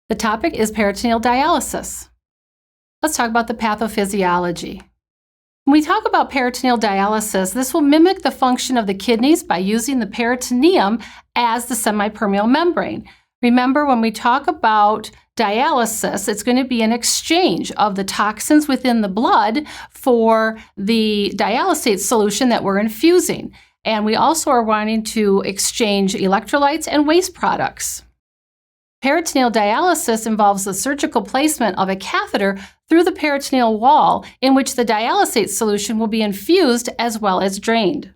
The topic is peritoneal dialysis. Let's talk about the pathophysiology. When we talk about peritoneal dialysis, this will mimic the function of the kidneys by using the peritoneum as the semipermeable membrane. Remember, when we talk about dialysis, it's going to be an exchange of the toxins within the blood for the dialysate solution that we're infusing. And we also are wanting to exchange electrolytes and waste products. Peritoneal dialysis involves the surgical placement of a catheter through the peritoneal wall in which the dialysate solution will be infused as well as drained.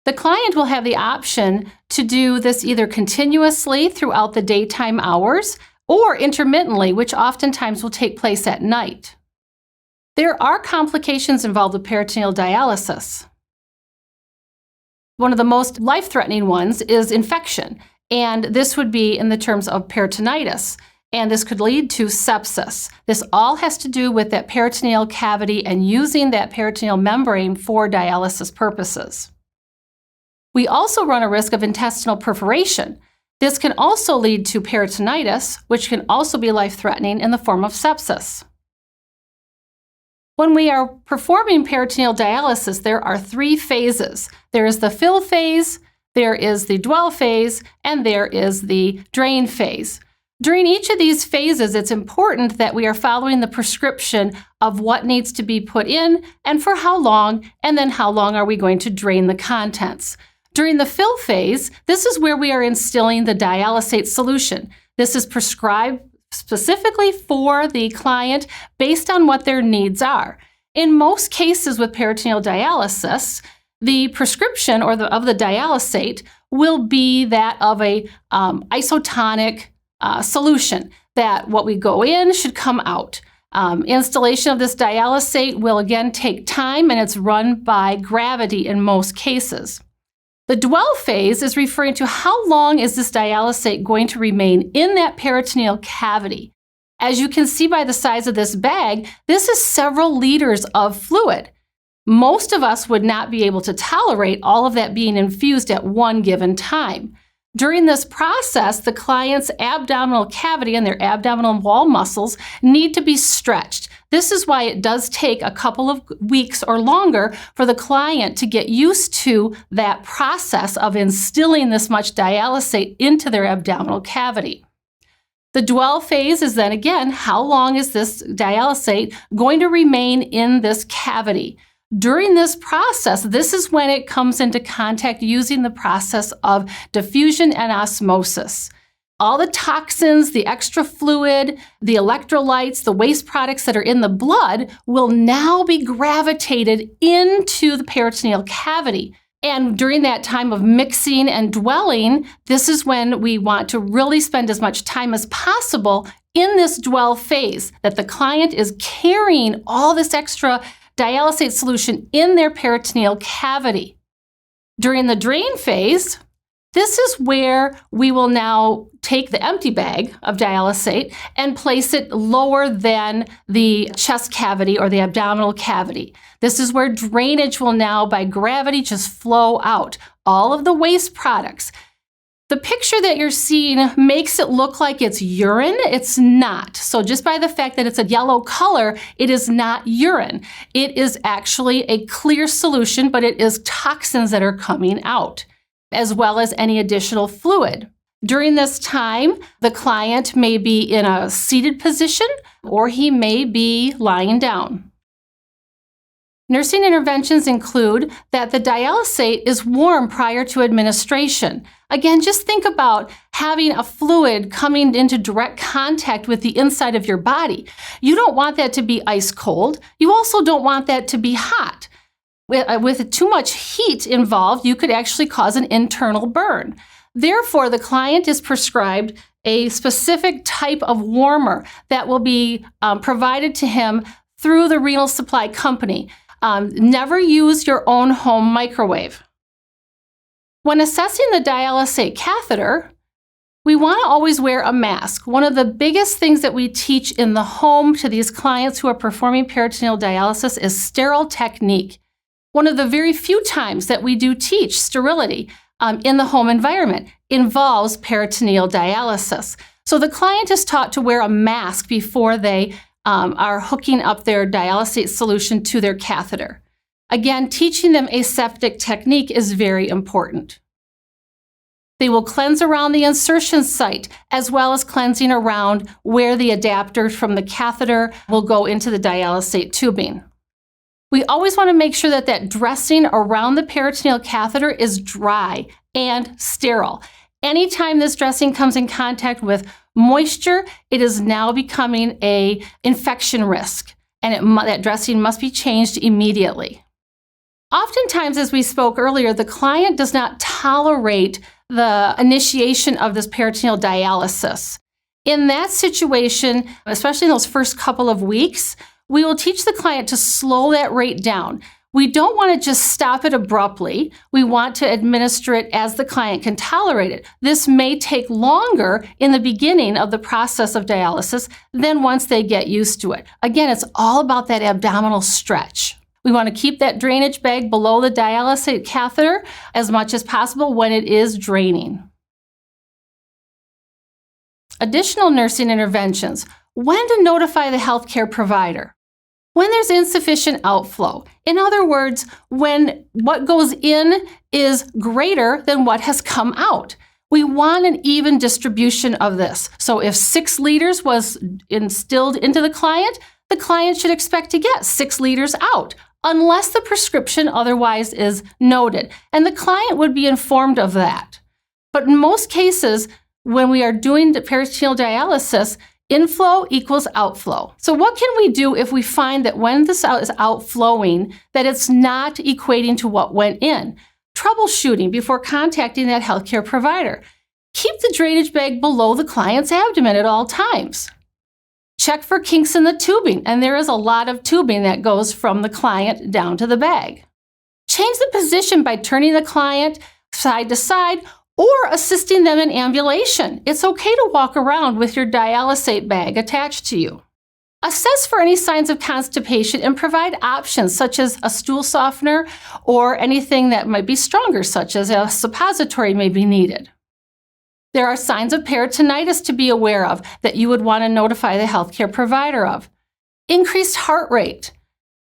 The client will have the option to do this either continuously throughout the daytime hours or intermittently, which oftentimes will take place at night. There are complications involved with peritoneal dialysis. One of the most life-threatening ones is infection. And this would be in the terms of peritonitis, and this could lead to sepsis. This all has to do with that peritoneal cavity and using that peritoneal membrane for dialysis purposes. We also run a risk of intestinal perforation. This can also lead to peritonitis, which can also be life-threatening in the form of sepsis. When we are performing peritoneal dialysis, there are three phases. There is the fill phase, there is the dwell phase, and there is the drain phase. During each of these phases, it's important that we are following the prescription of what needs to be put in and for how long, and then how long are we going to drain the contents. During the fill phase, this is where we are instilling the dialysate solution. This is prescribed specifically for the client based on what their needs are. In most cases with peritoneal dialysis, the prescription of the dialysate will be that of a isotonic solution, that what we go in should come out. Installation of this dialysate will again take time, and it's run by gravity in most cases. The dwell phase is referring to how long is this dialysate going to remain in that peritoneal cavity. As you can see by the size of this bag, this is several liters of fluid. Most of us would not be able to tolerate all of that being infused at one given time. During this process, the client's abdominal cavity and their abdominal wall muscles need to be stretched. This is why it does take a couple of weeks or longer for the client to get used to that process of instilling this much dialysate into their abdominal cavity. The dwell phase is then again, how long is this dialysate going to remain in this cavity? During this process, this is when it comes into contact using the process of diffusion and osmosis. All the toxins, the extra fluid, the electrolytes, the waste products that are in the blood will now be gravitated into the peritoneal cavity. And during that time of mixing and dwelling, this is when we want to really spend as much time as possible in this dwell phase, that the client is carrying all this extra dialysate solution in their peritoneal cavity. During the drain phase, this is where we will now take the empty bag of dialysate and place it lower than the chest cavity or the abdominal cavity. This is where drainage will now, by gravity, just flow out. All of the waste products. The picture that you're seeing makes it look like it's urine. It's not. So just by the fact that it's a yellow color, it is not urine. It is actually a clear solution, but it is toxins that are coming out, as well as any additional fluid. During this time, the client may be in a seated position, or he may be lying down. Nursing interventions include that the dialysate is warm prior to administration. Again, just think about having a fluid coming into direct contact with the inside of your body. You don't want that to be ice cold. You also don't want that to be hot. With too much heat involved, you could actually cause an internal burn. Therefore, the client is prescribed a specific type of warmer that will be provided to him through the renal supply company. Never use your own home microwave. When assessing the dialysate catheter, we want to always wear a mask. One of the biggest things that we teach in the home to these clients who are performing peritoneal dialysis is sterile technique. One of the very few times that we do teach sterility in the home environment involves peritoneal dialysis. So the client is taught to wear a mask before they are hooking up their dialysate solution to their catheter. Again, teaching them aseptic technique is very important. They will cleanse around the insertion site, as well as cleansing around where the adapter from the catheter will go into the dialysate tubing. We always want to make sure that that dressing around the peritoneal catheter is dry and sterile. Anytime this dressing comes in contact with moisture, it is now becoming an infection risk, and that dressing must be changed immediately. Oftentimes, as we spoke earlier, the client does not tolerate the initiation of this peritoneal dialysis. In that situation, especially in those first couple of weeks, we will teach the client to slow that rate down. We don't want to just stop it abruptly. We want to administer it as the client can tolerate it. This may take longer in the beginning of the process of dialysis than once they get used to it. Again, it's all about that abdominal stretch. We want to keep that drainage bag below the dialysate catheter as much as possible when it is draining. Additional nursing interventions. When to notify the healthcare provider. When there's insufficient outflow. In other words, when what goes in is greater than what has come out. We want an even distribution of this. So if 6 liters was instilled into the client should expect to get 6 liters out, unless the prescription otherwise is noted. And the client would be informed of that. But in most cases, when we are doing the peritoneal dialysis, inflow equals outflow. So what can we do if we find that when this is outflowing, that it's not equating to what went in? Troubleshooting before contacting that healthcare provider. Keep the drainage bag below the client's abdomen at all times. Check for kinks in the tubing, and there is a lot of tubing that goes from the client down to the bag. Change the position by turning the client side to side or assisting them in ambulation. It's okay to walk around with your dialysate bag attached to you. Assess for any signs of constipation and provide options such as a stool softener or anything that might be stronger, such as a suppository may be needed. There are signs of peritonitis to be aware of that you would want to notify the healthcare provider of. Increased heart rate,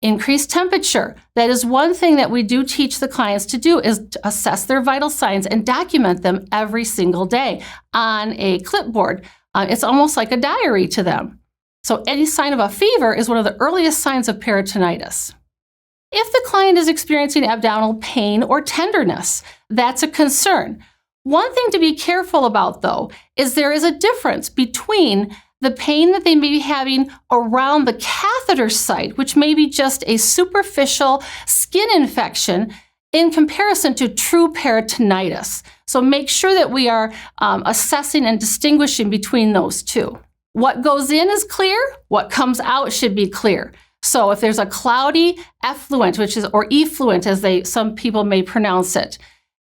increased temperature. That is one thing that we do teach the clients to do, is to assess their vital signs and document them every single day on a clipboard. It's almost like a diary to them. So any sign of a fever is one of the earliest signs of peritonitis. If the client is experiencing abdominal pain or tenderness, that's a concern. One thing to be careful about, though, is there is a difference between the pain that they may be having around the catheter site, which may be just a superficial skin infection, in comparison to true peritonitis. So make sure that we are assessing and distinguishing between those two. What goes in is clear, what comes out should be clear. So if there's a cloudy effluent, or effluent as some people may pronounce it,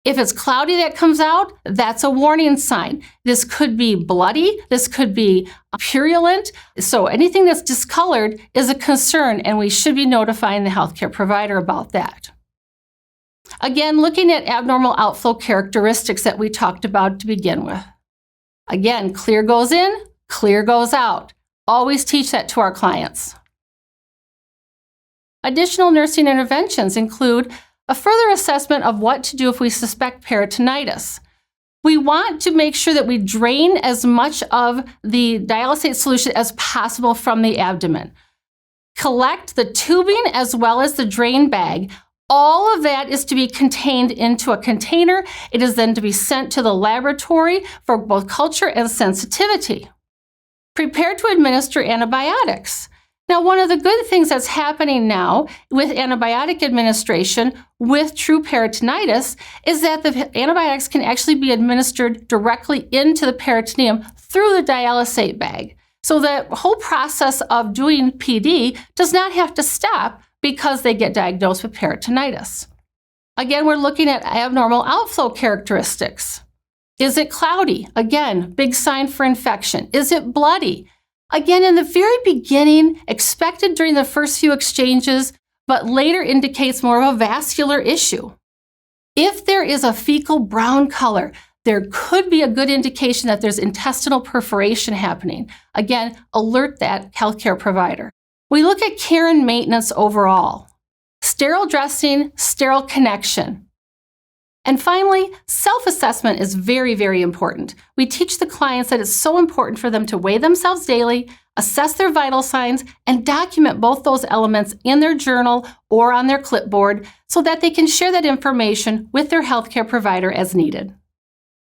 if it's cloudy that comes out, that's a warning sign. This could be bloody, this could be purulent. So anything that's discolored is a concern, and we should be notifying the healthcare provider about that. Again, looking at abnormal outflow characteristics that we talked about to begin with. Again, clear goes in, clear goes out. Always teach that to our clients. Additional nursing interventions include a further assessment of what to do if we suspect peritonitis. We want to make sure that we drain as much of the dialysate solution as possible from the abdomen. Collect the tubing as well as the drain bag. All of that is to be contained into a container. It is then to be sent to the laboratory for both culture and sensitivity. Prepare to administer antibiotics. Now, one of the good things that's happening now with antibiotic administration with true peritonitis is that the antibiotics can actually be administered directly into the peritoneum through the dialysate bag. So the whole process of doing PD does not have to stop because they get diagnosed with peritonitis. Again, we're looking at abnormal outflow characteristics. Is it cloudy? Again, big sign for infection. Is it bloody? Again, in the very beginning, expected during the first few exchanges, but later indicates more of a vascular issue. If there is a fecal brown color, there could be a good indication that there's intestinal perforation happening. Again, alert that healthcare provider. We look at care and maintenance overall. Sterile dressing, sterile connection. And finally, self-assessment is very, very important. We teach the clients that it's so important for them to weigh themselves daily, assess their vital signs, and document both those elements in their journal or on their clipboard so that they can share that information with their healthcare provider as needed.